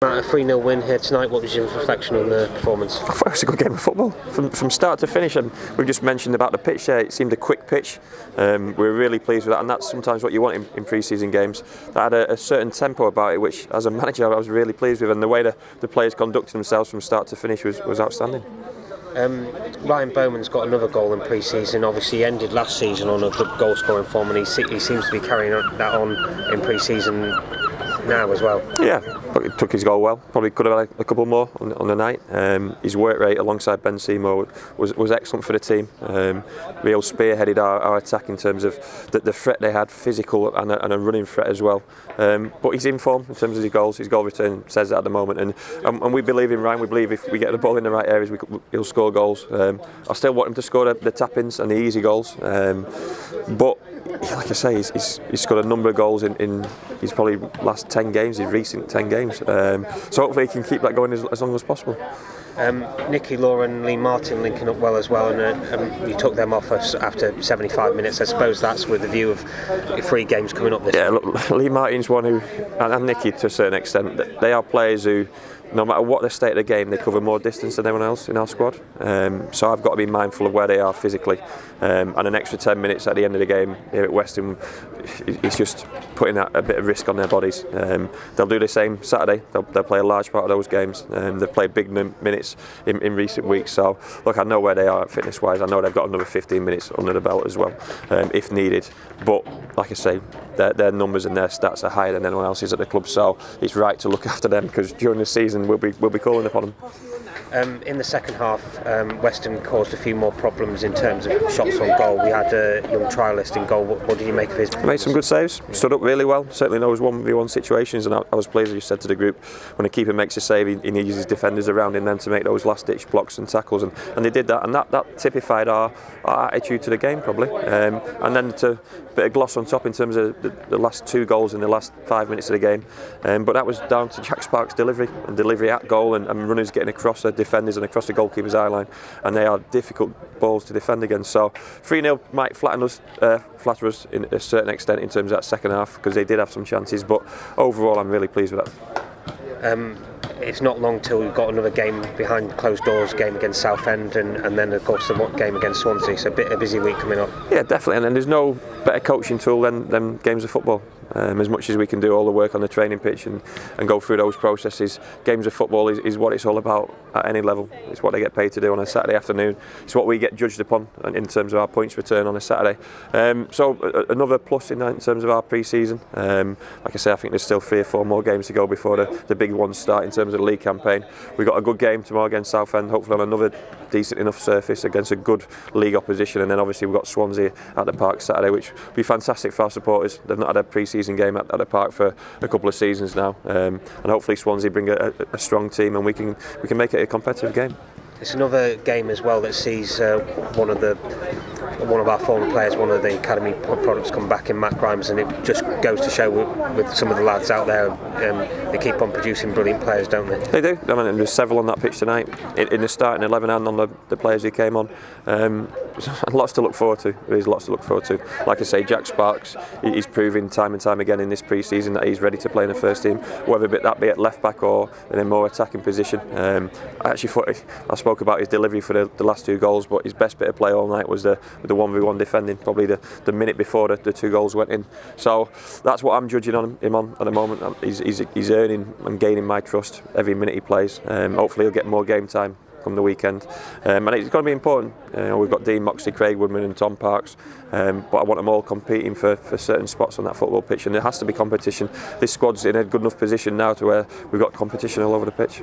A 3-0 win here tonight. What was your reflection on the performance? I thought it was a good game of football from start to finish, and we've just mentioned about the pitch there. It seemed a quick pitch. We were really pleased with that, and that's sometimes what you want in pre-season games. That had a certain tempo about it, which as a manager I was really pleased with, and the way the players conducted themselves from start to finish was outstanding. Ryan Bowman's got another goal in pre-season. Obviously, he ended last season on a good goal-scoring form, and he seems to be carrying that on in pre-season now as well. Yeah, but he took his goal well. Probably could have had a couple more on the night. His work rate alongside Ben Seymour was excellent for the team. Real spearheaded our attack in terms of the threat they had, physical and a running threat as well. But he's in form in terms of his goals. His goal return says that at the moment, and we believe in Ryan. We believe if we get the ball in the right areas, he'll score goals. I still want him to score the tap-ins and the easy goals. But like I say, he's scored a number of goals in his probably last 10 games, his recent 10 games. So hopefully he can keep that going as long as possible. Nicky Law and Lee Martin linking up well as well, and you took them off after 75 minutes. I suppose that's with the view of 3 games coming up this year. Yeah, look, Lee Martin's one who, and Nicky to a certain extent, they are players who, no matter what the state of the game, they cover more distance than anyone else in our squad. So I've got to be mindful of where they are physically. And an extra 10 minutes at the end of the game here at Weston is just putting a bit of risk on their bodies. They'll do the same Saturday. They'll play a large part of those games. They've played big minutes in recent weeks. So look, I know where they are fitness-wise. I know they've got another 15 minutes under the belt as well, if needed. But like I say, their numbers and their stats are higher than anyone else's at the club. So it's right to look after them, because during the season we'll be calling upon them. In the second half, Weston caused a few more problems in terms of shots on goal. We had a young trialist in goal. What did you make of his performance? Made some good saves, stood up really well. Certainly knows 1v1 situations, and I was pleased, as you said to the group, when a keeper makes a save, he needs his defenders around him then to make those last-ditch blocks and tackles, and they did that, and that typified our attitude to the game probably. And then to bit of gloss on top in terms of the last 2 goals in the last 5 minutes of the game, but that was down to Jack Sparks' delivery at goal, and runners getting across the defenders and across the goalkeeper's eye line, and they are difficult balls to defend against. So 3-0 might flatter us in a certain extent in terms of that second half, because they did have some chances, but overall I'm really pleased with that. It's not long till we've got another game behind closed doors, game against Southend, and then of course the game against Swansea. So a busy week coming up. Yeah, definitely, and then there's no better coaching tool than games of football. As much as we can do all the work on the training pitch and go through those processes, games of football is what it's all about at any level. It's what they get paid to do on a Saturday afternoon. It's what we get judged upon in terms of our points return on a Saturday. So another plus in terms of our pre-season. Like I say, I think there's still 3 or 4 more games to go before the big ones start in terms of the league campaign. We've got a good game tomorrow against Southend, hopefully on another decent enough surface against a good league opposition, and then obviously we've got Swansea at the Park Saturday, which will be fantastic for our supporters. They've not had a pre-season game at the Park for a couple of seasons now, and hopefully Swansea bring a strong team, and we can make it a competitive game. It's another game as well that sees one of our former players, one of the academy products, come back in Matt Grimes, and it just goes to show with some of the lads out there, they keep on producing brilliant players, don't they? They do. I mean, there's several on that pitch tonight in the starting 11 and on the players who came on. Lots to look forward to. There is lots to look forward to. Like I say, Jack Sparks, he's proving time and time again in this pre-season that he's ready to play in the first team, whether that be at left back or in a more attacking position. I actually thought I spoke about his delivery for the last 2 goals, but his best bit of play all night was the 1v1 defending, probably the minute before the 2 goals went in. So that's what I'm judging him on at the moment. He's earning and gaining my trust every minute he plays. Hopefully he'll get more game time come the weekend, and it's going to be important. We've got Dean Moxley, Craig Woodman and Tom Parks, but I want them all competing for certain spots on that football pitch, and there has to be competition. This squad's in a good enough position now to where we've got competition all over the pitch.